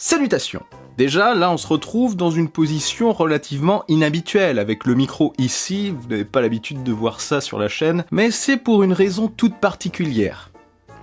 Salutations! Déjà, là on se retrouve dans une position relativement inhabituelle, avec le micro ici, vous n'avez pas l'habitude de voir ça sur la chaîne, mais c'est pour une raison toute particulière.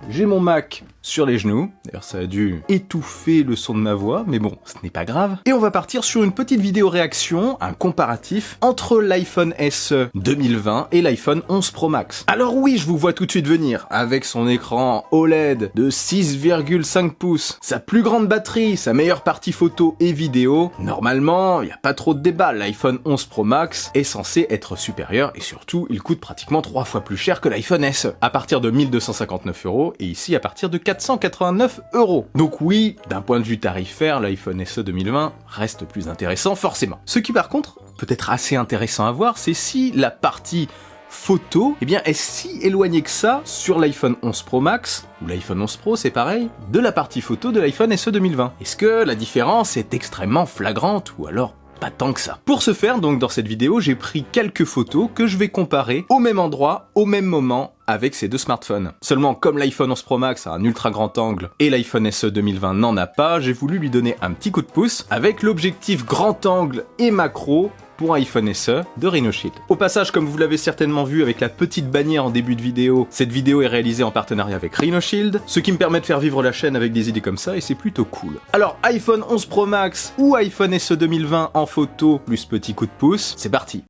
J'ai mon Mac sur les genoux, d'ailleurs ça a dû étouffer le son de ma voix, mais bon, ce n'est pas grave. Et on va partir sur une petite vidéo réaction, un comparatif, entre l'iPhone SE 2020 et l'iPhone 11 Pro Max. Alors oui, je vous vois tout de suite venir, avec son écran OLED de 6,5 pouces, sa plus grande batterie, sa meilleure partie photo et vidéo, normalement, il n'y a pas trop de débat, l'iPhone 11 Pro Max est censé être supérieur, et surtout, il coûte pratiquement 3 fois plus cher que l'iPhone SE, à partir de 1259 €, et ici à partir de 489 €. Donc oui, d'un point de vue tarifaire, l'iPhone SE 2020 reste plus intéressant forcément. Ce qui par contre peut être assez intéressant à voir, c'est si la partie photo, eh bien, est si éloignée que ça sur l'iPhone 11 Pro Max, ou l'iPhone 11 Pro c'est pareil, de la partie photo de l'iPhone SE 2020. Est-ce que la différence est extrêmement flagrante, ou alors pas tant que ça. Pour ce faire, donc dans cette vidéo, j'ai pris quelques photos que je vais comparer au même endroit, au même moment, avec ces deux smartphones. Seulement, comme l'iPhone 11 Pro Max a un ultra grand angle et l'iPhone SE 2020 n'en a pas, j'ai voulu lui donner un petit coup de pouce avec l'objectif grand angle et macro pour iPhone SE de Rhinoshield. Au passage, comme vous l'avez certainement vu avec la petite bannière en début de vidéo, cette vidéo est réalisée en partenariat avec Rhinoshield, ce qui me permet de faire vivre la chaîne avec des idées comme ça et c'est plutôt cool. Alors, iPhone 11 Pro Max ou iPhone SE 2020 en photo plus petit coup de pouce, c'est parti.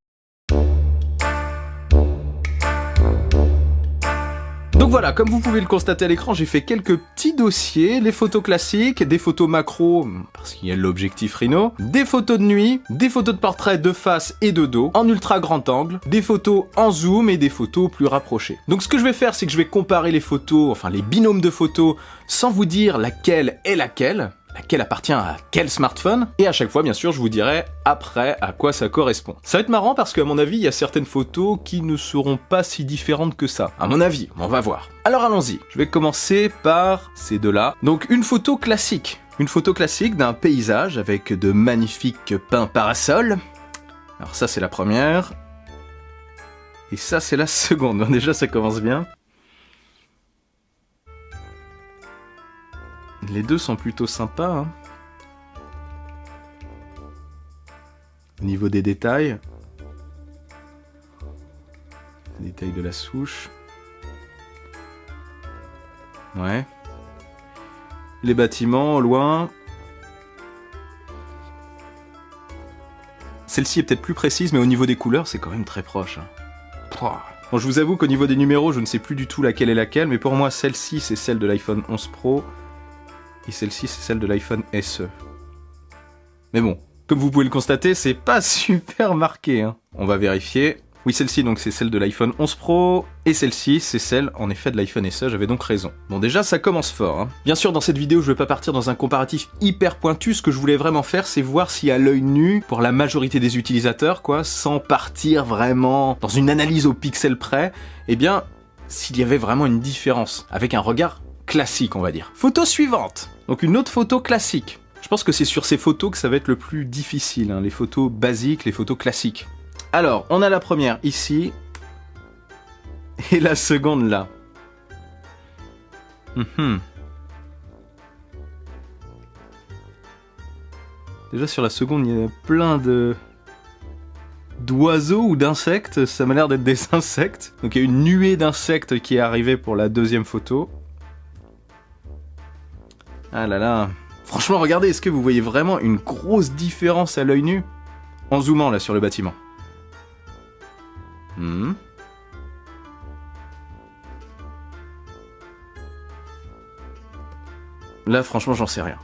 Donc voilà, comme vous pouvez le constater à l'écran, j'ai fait quelques petits dossiers, les photos classiques, des photos macro, parce qu'il y a l'objectif Rhino, des photos de nuit, des photos de portrait de face et de dos, en ultra grand angle, des photos en zoom et des photos plus rapprochées. Donc ce que je vais faire, c'est que je vais comparer les photos, enfin les binômes de photos, sans vous dire laquelle est laquelle appartient à quel smartphone, et à chaque fois, bien sûr, je vous dirai après à quoi ça correspond. Ça va être marrant parce qu'à mon avis, il y a certaines photos qui ne seront pas si différentes que ça. À mon avis, on va voir. Alors allons-y, je vais commencer par ces deux-là. Donc une photo classique. Une photo classique d'un paysage avec de magnifiques pins parasols. Alors ça, c'est la première. Et ça, c'est la seconde. Bon, déjà, ça commence bien. Les deux sont plutôt sympas, hein. Au niveau des détails. Les détails de la souche. Ouais. Les bâtiments au loin. Celle-ci est peut-être plus précise, mais au niveau des couleurs, c'est quand même très proche, hein. Bon, je vous avoue qu'au niveau des numéros, je ne sais plus du tout laquelle est laquelle, mais pour moi, celle-ci, c'est celle de l'iPhone 11 Pro. Et celle-ci, c'est celle de l'iPhone SE. Mais bon, comme vous pouvez le constater, c'est pas super marqué, hein. On va vérifier. Oui, celle-ci, donc, c'est celle de l'iPhone 11 Pro. Et celle-ci, c'est celle, en effet, de l'iPhone SE. J'avais donc raison. Bon, déjà, ça commence fort, hein. Bien sûr, dans cette vidéo, je vais pas partir dans un comparatif hyper pointu. Ce que je voulais vraiment faire, c'est voir si à l'œil nu, pour la majorité des utilisateurs, quoi, sans partir vraiment dans une analyse au pixel près, eh bien, s'il y avait vraiment une différence, avec un regard classique, on va dire. Photo suivante. Donc une autre photo classique. Je pense que c'est sur ces photos que ça va être le plus difficile, hein, les photos basiques, les photos classiques. Alors, on a la première ici, et la seconde là. Déjà sur la seconde, il y a plein d'oiseaux ou d'insectes, ça m'a l'air d'être des insectes. Donc il y a une nuée d'insectes qui est arrivée pour la deuxième photo. Ah là là. Franchement, regardez, est-ce que vous voyez vraiment une grosse différence à l'œil nu? En zoomant là sur le bâtiment. Là, franchement, j'en sais rien.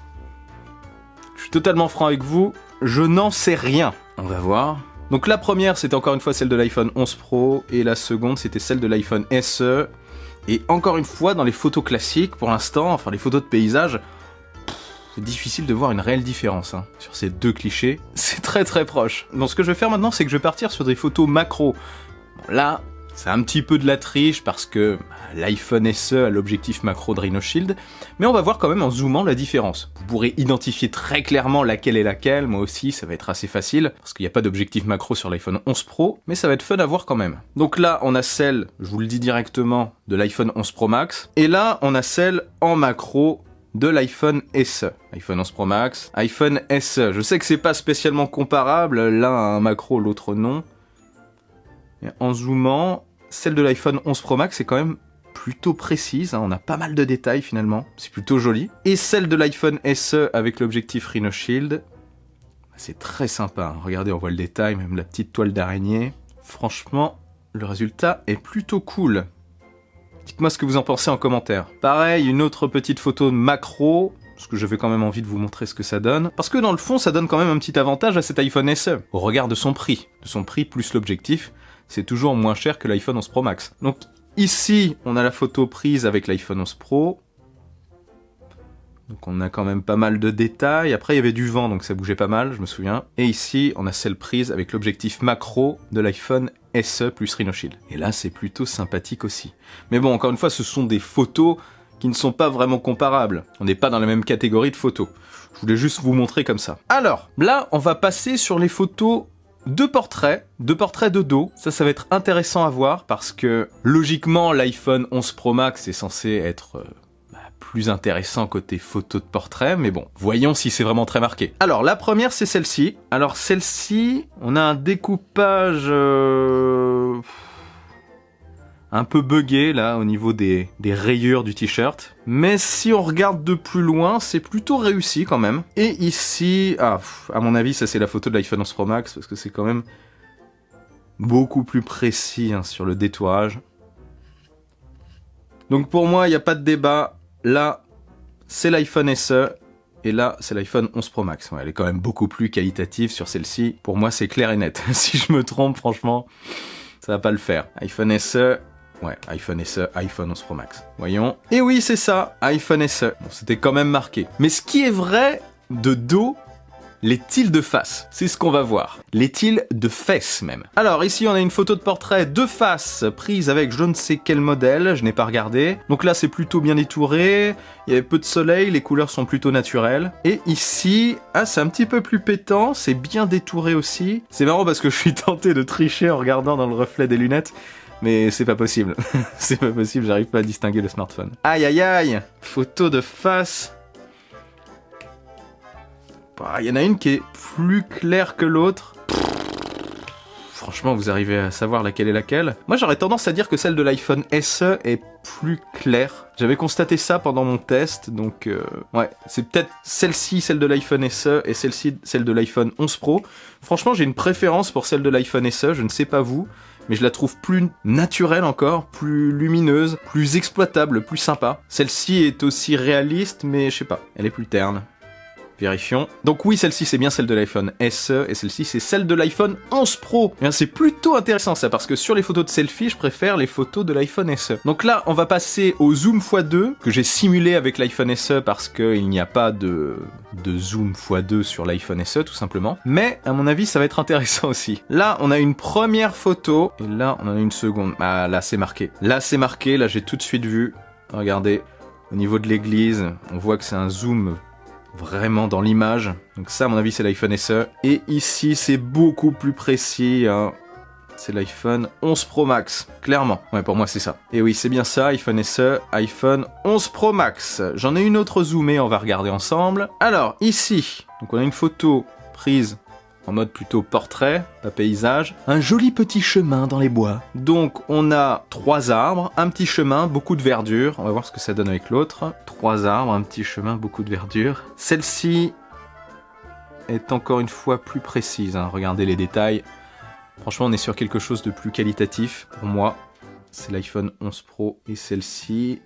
Je suis totalement franc avec vous, je n'en sais rien. On va voir. Donc la première, c'était encore une fois celle de l'iPhone 11 Pro, et la seconde, c'était celle de l'iPhone SE. Et encore une fois, dans les photos classiques, pour l'instant, enfin les photos de paysage, c'est difficile de voir une réelle différence, hein, sur ces deux clichés. C'est très très proche. Donc ce que je vais faire maintenant, c'est que je vais partir sur des photos macro. Bon, là, c'est un petit peu de la triche parce que l'iPhone SE a l'objectif macro de Rhinoshield, mais on va voir quand même en zoomant la différence. Vous pourrez identifier très clairement laquelle est laquelle, moi aussi ça va être assez facile, parce qu'il n'y a pas d'objectif macro sur l'iPhone 11 Pro, mais ça va être fun à voir quand même. Donc là, on a celle, je vous le dis directement, de l'iPhone 11 Pro Max, et là, on a celle en macro de l'iPhone SE. iPhone 11 Pro Max, iPhone SE. Je sais que c'est pas spécialement comparable, l'un a un macro, l'autre non. Et en zoomant, celle de l'iPhone 11 Pro Max est quand même plutôt précise, hein, on a pas mal de détails finalement, c'est plutôt joli. Et celle de l'iPhone SE avec l'objectif Rhino Shield, c'est très sympa, hein. Regardez, on voit le détail, même la petite toile d'araignée. Franchement, le résultat est plutôt cool. Dites-moi ce que vous en pensez en commentaire. Pareil, une autre petite photo de macro, parce que j'avais quand même envie de vous montrer ce que ça donne. Parce que dans le fond, ça donne quand même un petit avantage à cet iPhone SE, au regard de son prix. De son prix plus l'objectif, c'est toujours moins cher que l'iPhone 11 Pro Max. Donc ici, on a la photo prise avec l'iPhone 11 Pro. Donc on a quand même pas mal de détails. Après, il y avait du vent, donc ça bougeait pas mal, je me souviens. Et ici, on a celle prise avec l'objectif macro de l'iPhone SE plus Rhino Shield. Et là, c'est plutôt sympathique aussi. Mais bon, encore une fois, ce sont des photos qui ne sont pas vraiment comparables. On n'est pas dans la même catégorie de photos. Je voulais juste vous montrer comme ça. Alors, là, on va passer sur les photos de portraits de dos. Ça va être intéressant à voir parce que, logiquement, l'iPhone 11 Pro Max est censé être plus intéressant côté photo de portrait, mais bon, voyons si c'est vraiment très marqué. Alors, la première, c'est celle-ci. Alors, celle-ci, on a un découpage un peu buggé, là, au niveau des rayures du t-shirt. Mais si on regarde de plus loin, c'est plutôt réussi, quand même. Et ici, à mon avis, ça, c'est la photo de l'iPhone 11 Pro Max, parce que c'est quand même beaucoup plus précis, hein, sur le détourage. Donc, pour moi, il n'y a pas de débat. Là, c'est l'iPhone SE, et là, c'est l'iPhone 11 Pro Max. Ouais, elle est quand même beaucoup plus qualitative sur celle-ci. Pour moi, c'est clair et net. Si je me trompe, franchement, ça va pas le faire. iPhone SE, ouais, iPhone SE, iPhone 11 Pro Max. Voyons. Et oui, c'est ça, iPhone SE. Bon, c'était quand même marqué. Mais ce qui est vrai de dos, les tiles de face, c'est ce qu'on va voir. Les tiles de fesses même. Alors ici on a une photo de portrait de face prise avec je ne sais quel modèle, je n'ai pas regardé. Donc là c'est plutôt bien détouré, il y avait peu de soleil, les couleurs sont plutôt naturelles. Et ici, c'est un petit peu plus pétant, c'est bien détouré aussi. C'est marrant parce que je suis tenté de tricher en regardant dans le reflet des lunettes. Mais c'est pas possible. C'est pas possible, j'arrive pas à distinguer le smartphone. Aïe aïe aïe, photo de face. Il y en a une qui est plus claire que l'autre. Franchement, vous arrivez à savoir laquelle est laquelle. Moi, j'aurais tendance à dire que celle de l'iPhone SE est plus claire. J'avais constaté ça pendant mon test, donc ouais, c'est peut-être celle-ci, celle de l'iPhone SE, et celle-ci, celle de l'iPhone 11 Pro. Franchement, j'ai une préférence pour celle de l'iPhone SE, je ne sais pas vous, mais je la trouve plus naturelle encore, plus lumineuse, plus exploitable, plus sympa. Celle-ci est aussi réaliste, mais je sais pas, elle est plus terne. Vérifions. Donc oui, celle-ci c'est bien celle de l'iPhone SE et celle-ci c'est celle de l'iPhone 11 Pro. Et c'est plutôt intéressant ça parce que sur les photos de selfie, je préfère les photos de l'iPhone SE. Donc là, on va passer au zoom x2 que j'ai simulé avec l'iPhone SE parce qu'il n'y a pas de zoom x2 sur l'iPhone SE tout simplement. Mais à mon avis, ça va être intéressant aussi. Là, on a une première photo et là, on en a une seconde. Ah, là c'est marqué. Là c'est marqué, là j'ai tout de suite vu. Regardez, au niveau de l'église, on voit que c'est un zoom vraiment dans l'image. Donc ça, à mon avis, c'est l'iPhone SE. Et ici, c'est beaucoup plus précis, hein. C'est l'iPhone 11 Pro Max, clairement. Ouais, pour moi, c'est ça. Et oui, c'est bien ça, iPhone SE, iPhone 11 Pro Max. J'en ai une autre zoomée, on va regarder ensemble. Alors, ici, donc on a une photo prise en mode plutôt portrait, pas paysage. Un joli petit chemin dans les bois. Donc on a 3 arbres, un petit chemin, beaucoup de verdure. On va voir ce que ça donne avec l'autre. 3 arbres, un petit chemin, beaucoup de verdure. Celle-ci est encore une fois plus précise, hein. Regardez les détails. Franchement, on est sur quelque chose de plus qualitatif. Pour moi, c'est l'iPhone 11 Pro. Et celle-ci,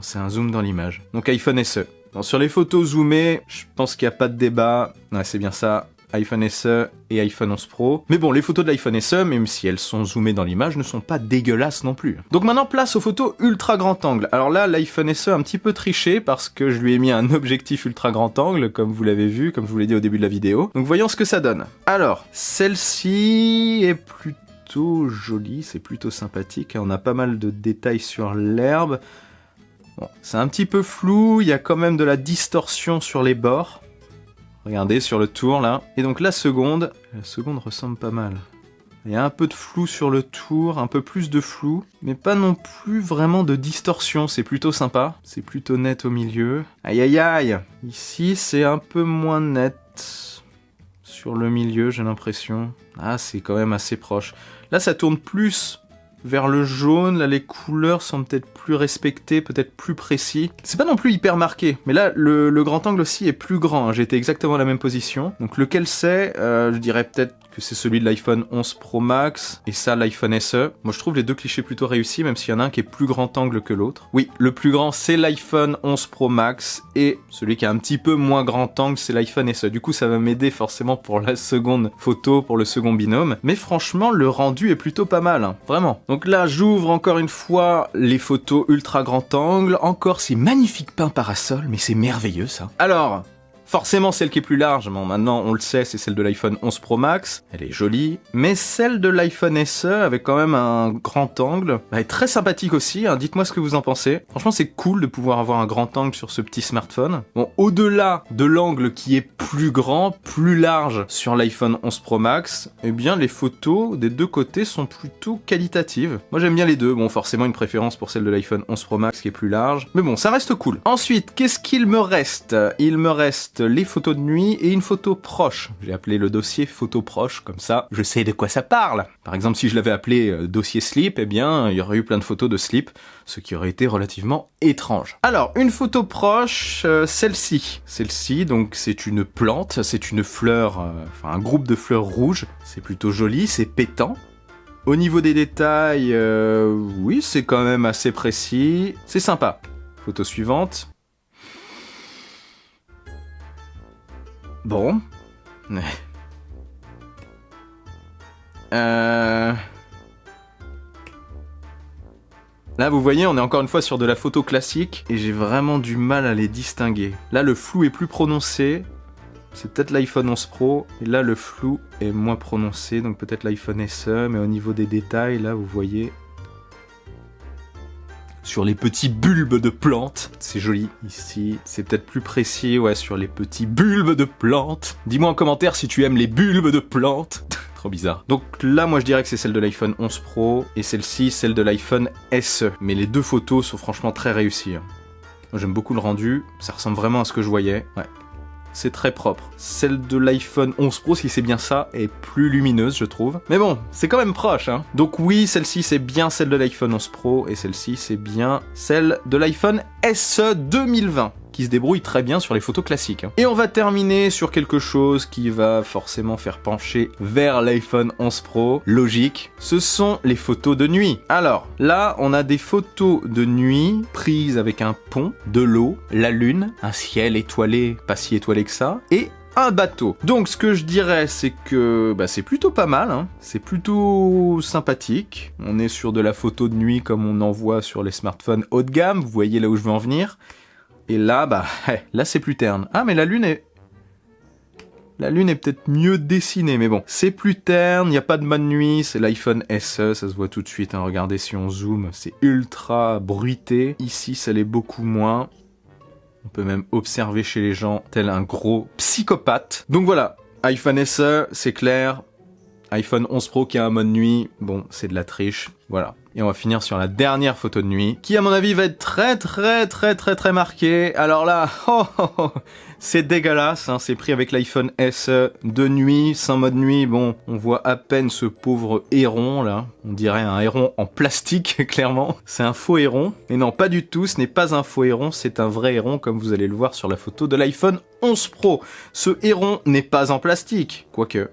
c'est un zoom dans l'image. Donc iPhone SE. Bon, sur les photos zoomées, je pense qu'il n'y a pas de débat. Ouais, c'est bien ça. iPhone SE et iPhone 11 Pro. Mais bon, les photos de l'iPhone SE, même si elles sont zoomées dans l'image, ne sont pas dégueulasses non plus. Donc maintenant, place aux photos ultra grand angle. Alors là, l'iPhone SE a un petit peu triché parce que je lui ai mis un objectif ultra grand angle, comme vous l'avez vu, comme je vous l'ai dit au début de la vidéo. Donc voyons ce que ça donne. Alors, celle-ci est plutôt jolie, c'est plutôt sympathique. On a pas mal de détails sur l'herbe. Bon, c'est un petit peu flou, il y a quand même de la distorsion sur les bords. Regardez sur le tour là. Et donc la seconde ressemble pas mal. Il y a un peu de flou sur le tour, un peu plus de flou, mais pas non plus vraiment de distorsion, c'est plutôt sympa. C'est plutôt net au milieu. Aïe aïe aïe. Ici, c'est un peu moins net. Sur le milieu, j'ai l'impression. Ah, c'est quand même assez proche. Là, ça tourne plus vers le jaune. Là, les couleurs sont peut-être plus respectées, peut-être plus précis. C'est pas non plus hyper marqué. Mais là, le grand angle aussi est plus grand. Hein. J'étais exactement à la même position. Donc, lequel c'est je dirais peut-être que c'est celui de l'iPhone 11 Pro Max et ça l'iPhone SE. Moi je trouve les deux clichés plutôt réussis, même s'il y en a un qui est plus grand angle que l'autre. Oui, le plus grand c'est l'iPhone 11 Pro Max et celui qui a un petit peu moins grand angle c'est l'iPhone SE. Du coup ça va m'aider forcément pour la seconde photo, pour le second binôme. Mais franchement le rendu est plutôt pas mal, hein, vraiment. Donc là j'ouvre encore une fois les photos ultra grand angle. Encore ces magnifiques pins parasols, mais c'est merveilleux ça. Alors... forcément, celle qui est plus large, bon, maintenant on le sait, c'est celle de l'iPhone 11 Pro Max. Elle est jolie. Mais celle de l'iPhone SE, avec quand même un grand angle, elle est très sympathique aussi. Hein. Dites-moi ce que vous en pensez. Franchement, c'est cool de pouvoir avoir un grand angle sur ce petit smartphone. Bon, au-delà de l'angle qui est plus grand, plus large sur l'iPhone 11 Pro Max, eh bien, les photos des deux côtés sont plutôt qualitatives. Moi, j'aime bien les deux. Bon, forcément, une préférence pour celle de l'iPhone 11 Pro Max qui est plus large. Mais bon, ça reste cool. Ensuite, qu'est-ce qu'il me reste ? Il me reste les photos de nuit et une photo proche. J'ai appelé le dossier photo proche, comme ça, je sais de quoi ça parle. Par exemple, si je l'avais appelé dossier slip, eh bien, il y aurait eu plein de photos de slip, ce qui aurait été relativement étrange. Alors, une photo proche, celle-ci. Celle-ci, donc, c'est une plante, c'est une fleur, enfin, un groupe de fleurs rouges. C'est plutôt joli, c'est pétant. Au niveau des détails, oui, c'est quand même assez précis. C'est sympa. Photo suivante. Bon. Là, vous voyez, on est encore une fois sur de la photo classique et j'ai vraiment du mal à les distinguer. Là, le flou est plus prononcé. C'est peut-être l'iPhone 11 Pro. Et là, le flou est moins prononcé. Donc peut-être l'iPhone SE. Mais au niveau des détails, là, vous voyez... sur les petits bulbes de plantes. C'est joli ici. C'est peut-être plus précis, ouais, sur les petits bulbes de plantes. Dis-moi en commentaire si tu aimes les bulbes de plantes. Trop bizarre. Donc là, moi je dirais que c'est celle de l'iPhone 11 Pro et celle-ci, celle de l'iPhone SE. Mais les deux photos sont franchement très réussies. Moi j'aime beaucoup le rendu. Ça ressemble vraiment à ce que je voyais. Ouais. C'est très propre. Celle de l'iPhone 11 Pro, si c'est bien ça, est plus lumineuse, je trouve. Mais bon, c'est quand même proche, hein. Donc oui, celle-ci, c'est bien celle de l'iPhone 11 Pro, et celle-ci, c'est bien celle de l'iPhone SE 2020, qui se débrouille très bien sur les photos classiques. Hein. Et on va terminer sur quelque chose qui va forcément faire pencher vers l'iPhone 11 Pro. Logique, ce sont les photos de nuit. Alors, là, on a des photos de nuit prises avec un pont, de l'eau, la lune, un ciel étoilé, pas si étoilé que ça, et un bateau. Donc ce que je dirais, c'est que c'est plutôt pas mal, hein. C'est plutôt sympathique. On est sur de la photo de nuit comme on en voit sur les smartphones haut de gamme, vous voyez là où je veux en venir. Et là, là c'est plus terne. Ah, mais la lune est peut-être mieux dessinée, mais bon. C'est plus terne, il n'y a pas de mode nuit, c'est l'iPhone SE, ça se voit tout de suite, hein. Regardez si on zoome, c'est ultra bruité. Ici, ça l'est beaucoup moins. On peut même observer chez les gens tel un gros psychopathe. Donc voilà, iPhone SE, c'est clair. iPhone 11 Pro qui a un mode nuit, bon, c'est de la triche, voilà. Et on va finir sur la dernière photo de nuit, qui à mon avis va être très marquée. Alors là, c'est dégueulasse, hein, c'est pris avec l'iPhone SE de nuit, sans mode nuit. Bon, on voit à peine ce pauvre héron là, on dirait un héron en plastique, clairement. C'est un faux héron, et non, pas du tout, ce n'est pas un faux héron, c'est un vrai héron, comme vous allez le voir sur la photo de l'iPhone 11 Pro. Ce héron n'est pas en plastique, quoique...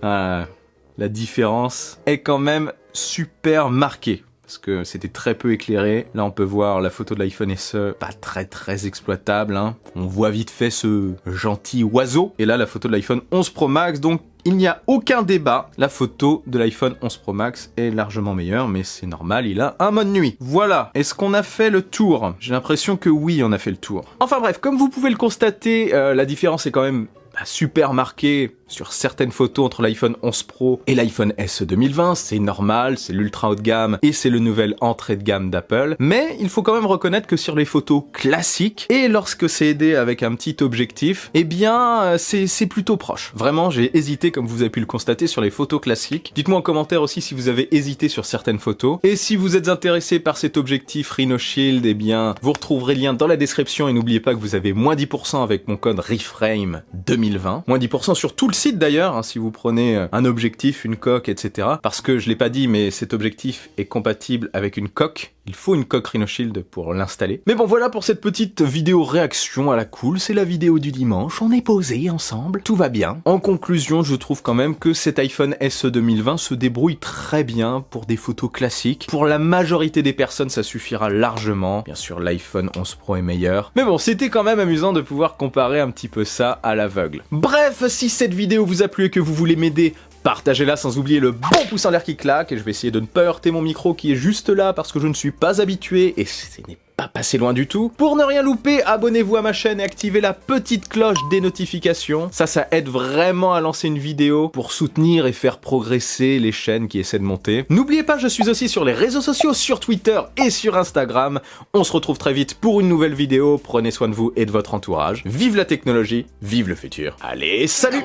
la différence est quand même super marquée. Parce que c'était très peu éclairé. Là, on peut voir la photo de l'iPhone SE, pas très exploitable. Hein. On voit vite fait ce gentil oiseau. Et là, la photo de l'iPhone 11 Pro Max. Donc, il n'y a aucun débat. La photo de l'iPhone 11 Pro Max est largement meilleure. Mais c'est normal, il a un mode nuit. Voilà. Est-ce qu'on a fait le tour ? J'ai l'impression que oui, on a fait le tour. Enfin bref, comme vous pouvez le constater, la différence est quand même super marqué sur certaines photos entre l'iPhone 11 Pro et l'iPhone SE 2020, c'est normal, c'est l'ultra haut de gamme et c'est le nouvel entrée de gamme d'Apple, mais il faut quand même reconnaître que sur les photos classiques, et lorsque c'est aidé avec un petit objectif, eh bien c'est plutôt proche. Vraiment, j'ai hésité, comme vous avez pu le constater, sur les photos classiques. Dites-moi en commentaire aussi si vous avez hésité sur certaines photos, et si vous êtes intéressé par cet objectif Rhino Shield, eh bien vous retrouverez le lien dans la description, et n'oubliez pas que vous avez moins 10% avec mon code REFRAME 2020, moins 10% sur tout le site d'ailleurs, hein, si vous prenez un objectif, une coque, etc. Parce que je l'ai pas dit, mais cet objectif est compatible avec une coque. Il faut une coque Rhino Shield pour l'installer. Mais bon, voilà pour cette petite vidéo réaction à la cool. C'est la vidéo du dimanche. On est posés ensemble. Tout va bien. En conclusion, je trouve quand même que cet iPhone SE 2020 se débrouille très bien pour des photos classiques. Pour la majorité des personnes, ça suffira largement. Bien sûr, l'iPhone 11 Pro est meilleur. Mais bon, c'était quand même amusant de pouvoir comparer un petit peu ça à l'aveugle. Bref, si cette vidéo vous a plu et que vous voulez m'aider, partagez-la sans oublier le bon pouce en l'air qui claque, et je vais essayer de ne pas heurter mon micro qui est juste là parce que je ne suis pas habitué et ce n'est pas passé loin du tout. Pour ne rien louper, abonnez-vous à ma chaîne et activez la petite cloche des notifications. Ça aide vraiment à lancer une vidéo pour soutenir et faire progresser les chaînes qui essaient de monter. N'oubliez pas, je suis aussi sur les réseaux sociaux, sur Twitter et sur Instagram. On se retrouve très vite pour une nouvelle vidéo. Prenez soin de vous et de votre entourage. Vive la technologie, vive le futur. Allez, salut!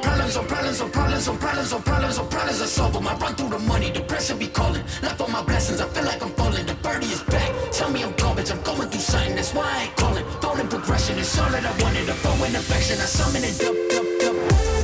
Tell me I'm garbage, I'm going through something, that's why I ain't calling. Phone and progression is all that I wanted. A phone and affection, I summon it up.